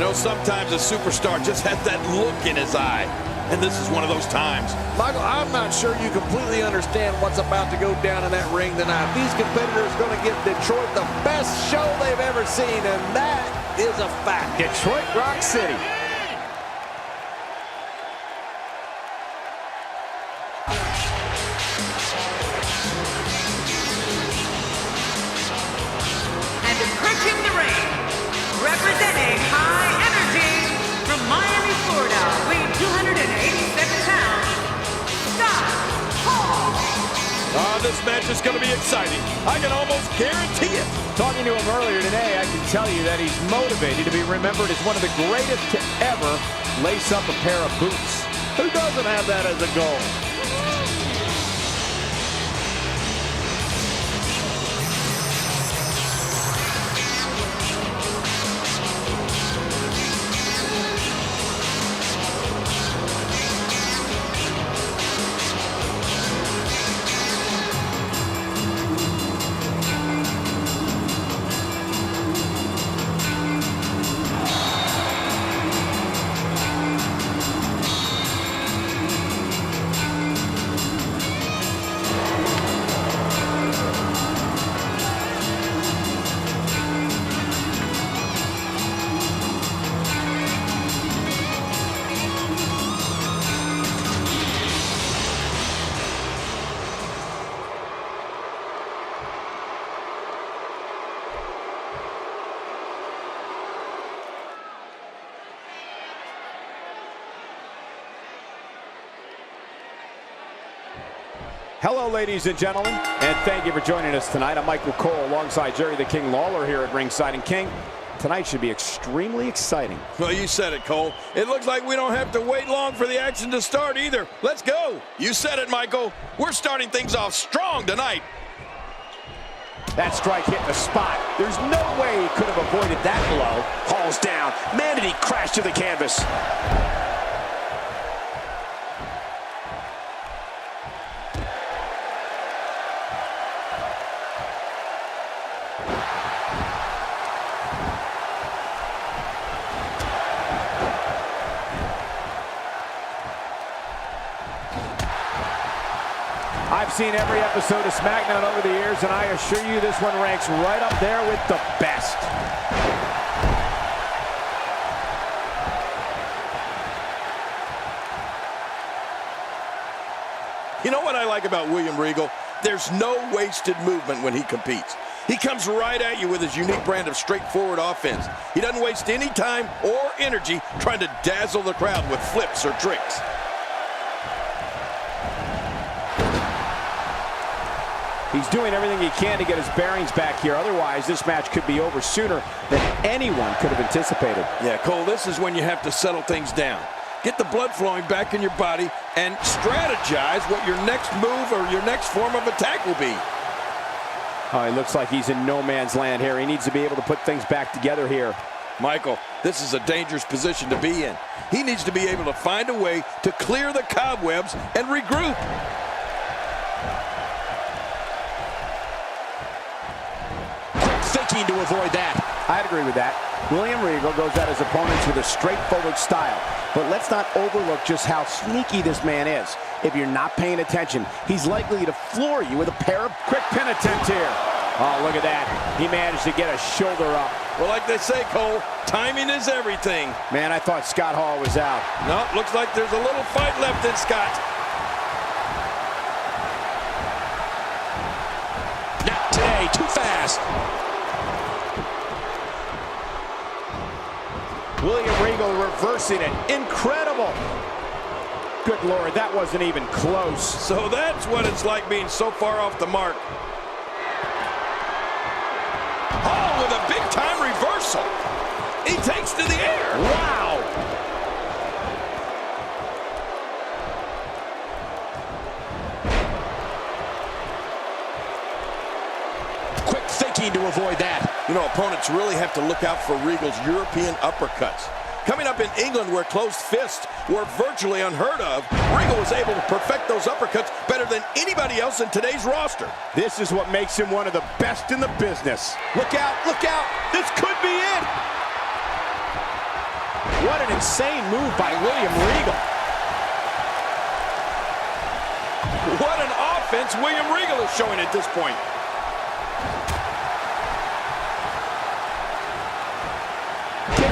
know, sometimes a superstar just has that look in his eye. And this is one of those times. Michael, I'm not sure you completely understand what's about to go down in that ring tonight. These competitors are going to give Detroit the best show they've ever seen, and that is a fact. Detroit Rock City. And approaching the ring, representing High Energy from Miami, Florida, weighing 287 pounds, Scott Hall. This match is going to be exciting. I can almost guarantee it. Talking to him earlier today, I can tell you that he's motivated to be remembered as one of the greatest to ever lace up a pair of boots. Who doesn't have that as a goal? Hello, ladies and gentlemen, and thank you for joining us tonight. I'm Michael Cole alongside Jerry the King Lawler here at ringside. And King, tonight should be extremely exciting. Well, you said it, Cole. It looks like we don't have to wait long for the action to start either. Let's go. You said it, Michael. We're starting things off strong tonight. That strike hit the spot. There's no way he could have avoided that blow. Hall's down. Man, did he crash to the canvas. I've seen every episode of Smackdown over the years, and I assure you this one ranks right up there with the best. You know what I like about William Regal? There's no wasted movement when he competes. He comes right at you with his unique brand of straightforward offense. He doesn't waste any time or energy trying to dazzle the crowd with flips or tricks. He's doing everything he can to get his bearings back here. Otherwise, this match could be over sooner than anyone could have anticipated. Yeah, Cole, this is when you have to settle things down. Get the blood flowing back in your body and strategize what your next move or your next form of attack will be. Oh, he looks like he's in no man's land here. He needs to be able to put things back together here. Michael, this is a dangerous position to be in. He needs to be able to find a way to clear the cobwebs and regroup. Thinking to avoid that. I'd agree with that. William Regal goes at his opponents with a straightforward style. But let's not overlook just how sneaky this man is. If you're not paying attention, he's likely to floor you with a pair of quick pin attempts here. Oh, look at that. He managed to get a shoulder up. Well, like they say, Cole, timing is everything. Man, I thought Scott Hall was out. No, looks like there's a little fight left in Scott. Not today, too fast. William Regal reversing it. Incredible. Good Lord, that wasn't even close. So that's what it's like being so far off the mark. Oh, with a big-time reversal. He takes to the air. Wow. Quick thinking to avoid that. You know, opponents really have to look out for Regal's European uppercuts. Coming up in England, where closed fists were virtually unheard of, Regal was able to perfect those uppercuts better than anybody else in today's roster. This is what makes him one of the best in the business. Look out, this could be it. What an insane move by William Regal. What an offense William Regal is showing at this point.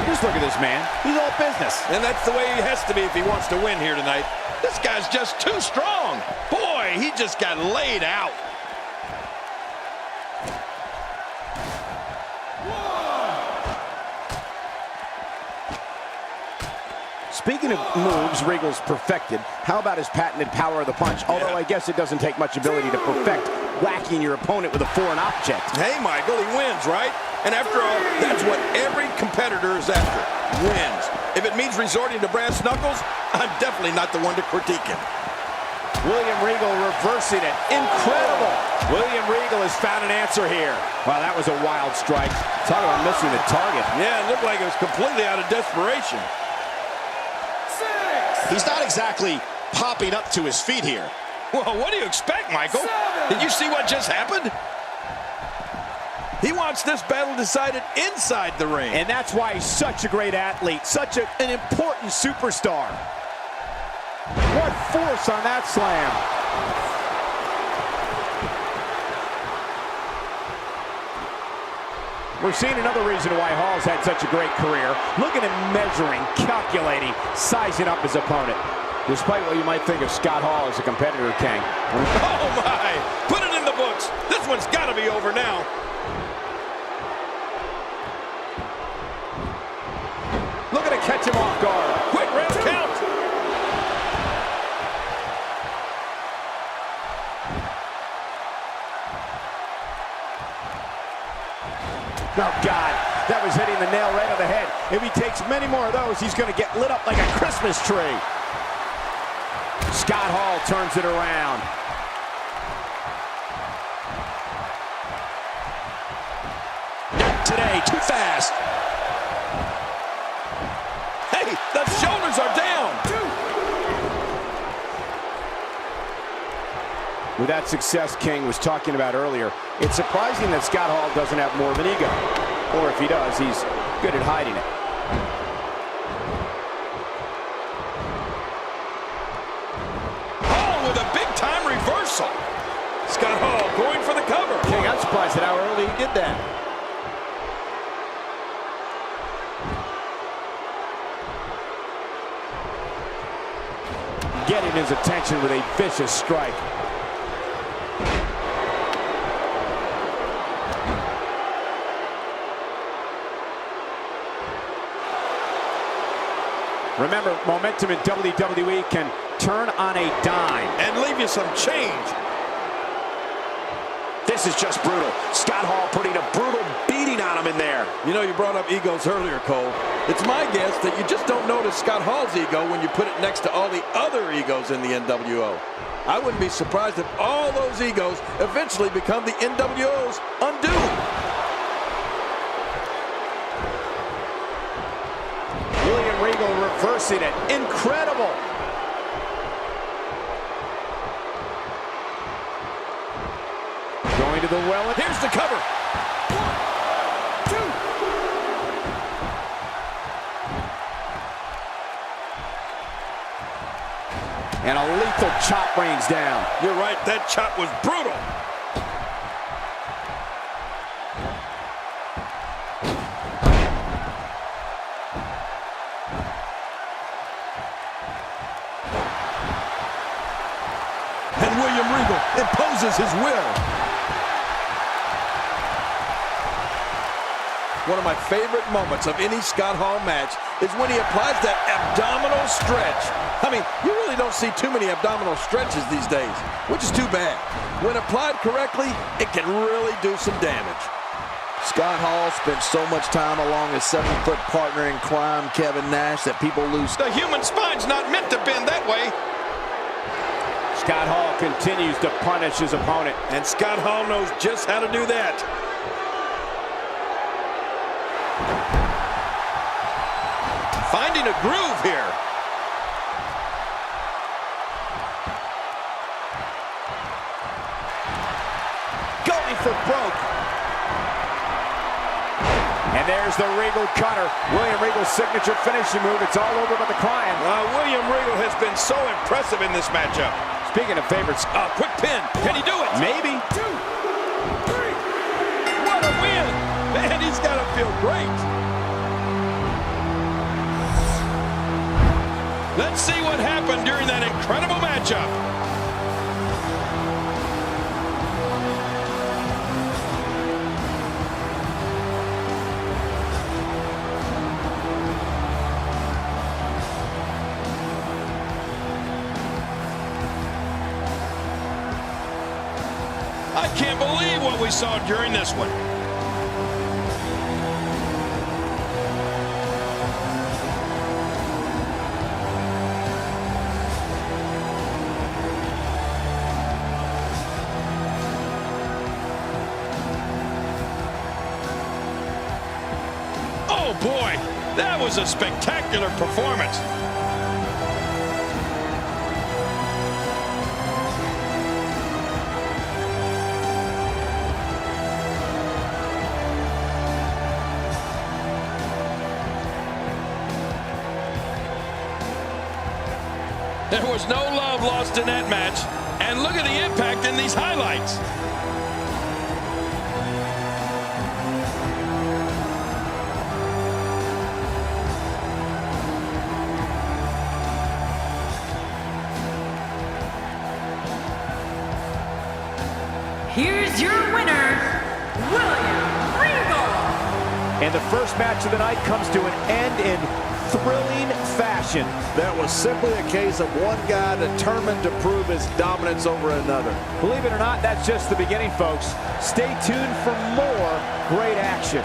Just look at this man. He's all business. And that's the way he has to be if he wants to win here tonight. This guy's just too strong. Boy, he just got laid out. Speaking of moves Regal's perfected, how about his patented power of the punch? Although I guess it doesn't take much ability to perfect whacking your opponent with a foreign object. Hey, Michael, he wins, right? And after all, that's what every competitor is after, wins. If it means resorting to brass knuckles, I'm definitely not the one to critique him. William Regal reversing it. Incredible. William Regal has found an answer here. Wow, that was a wild strike. Talk about missing the target. Yeah, it looked like it was completely out of desperation. He's not exactly popping up to his feet here. Well, what do you expect, Michael? Did you see what just happened? He wants this battle decided inside the ring. And that's why he's such a great athlete, such an important superstar. What force on that slam. We're seeing another reason why Hall's had such a great career. Look at him measuring, calculating, sizing up his opponent. Despite what you might think of Scott Hall as a competitor, King. Oh my! Put it in the books. This one's got to be over now. Looking to catch him off guard. Quick round count. Oh, God, that was hitting the nail right on the head. If he takes many more of those, he's going to get lit up like a Christmas tree. Scott Hall turns it around. Not today, too fast. Hey, the shoulders are down. With that success King was talking about earlier, it's surprising that Scott Hall doesn't have more of an ego. Or if he does, he's good at hiding it. Hall with a big-time reversal. Scott Hall going for the cover. King, I'm surprised at how early he did that. Getting his attention with a vicious strike. Remember, momentum in WWE can turn on a dime. And leave you some change. This is just brutal. Scott Hall putting a brutal beating on him in there. You know, you brought up egos earlier, Cole. It's my guess that you just don't notice Scott Hall's ego when you put it next to all the other egos in the NWO. I wouldn't be surprised if all those egos eventually become the NWO's undoing. William Regal reversing it. Incredible. Going to the well. Here's the cover. 1, 2. And a lethal chop rains down. You're right, that chop was brutal. And William Regal imposes his will. One of my favorite moments of any Scott Hall match is when he applies that abdominal stretch. I mean, you really don't see too many abdominal stretches these days, which is too bad. When applied correctly, it can really do some damage. Scott Hall spent so much time along his 7-foot partner in crime, Kevin Nash, that people lose. The human spine's not meant to bend that way. Scott Hall continues to punish his opponent. And Scott Hall knows just how to do that. Finding a groove here. Going for broke. And And there's the Regal cutter. William Regal's signature finishing move. It's all over but the crying. William Regal has been so impressive in this matchup. Speaking of favorites, Quick pin. Can he do it? maybe. 2, 3. What a win. Man, he's got to feel great. Let's see what happened during that incredible matchup. I can't believe what we saw during this one. Oh boy, that was a spectacular performance. There was no love lost in that match. And look at the impact in these highlights. Here's your winner, William Regal. And the first match of the night comes to an end in thrilling fashion. That was simply a case of one guy determined to prove his dominance over another. Believe it or not, that's just the beginning, folks. Stay tuned for more great action.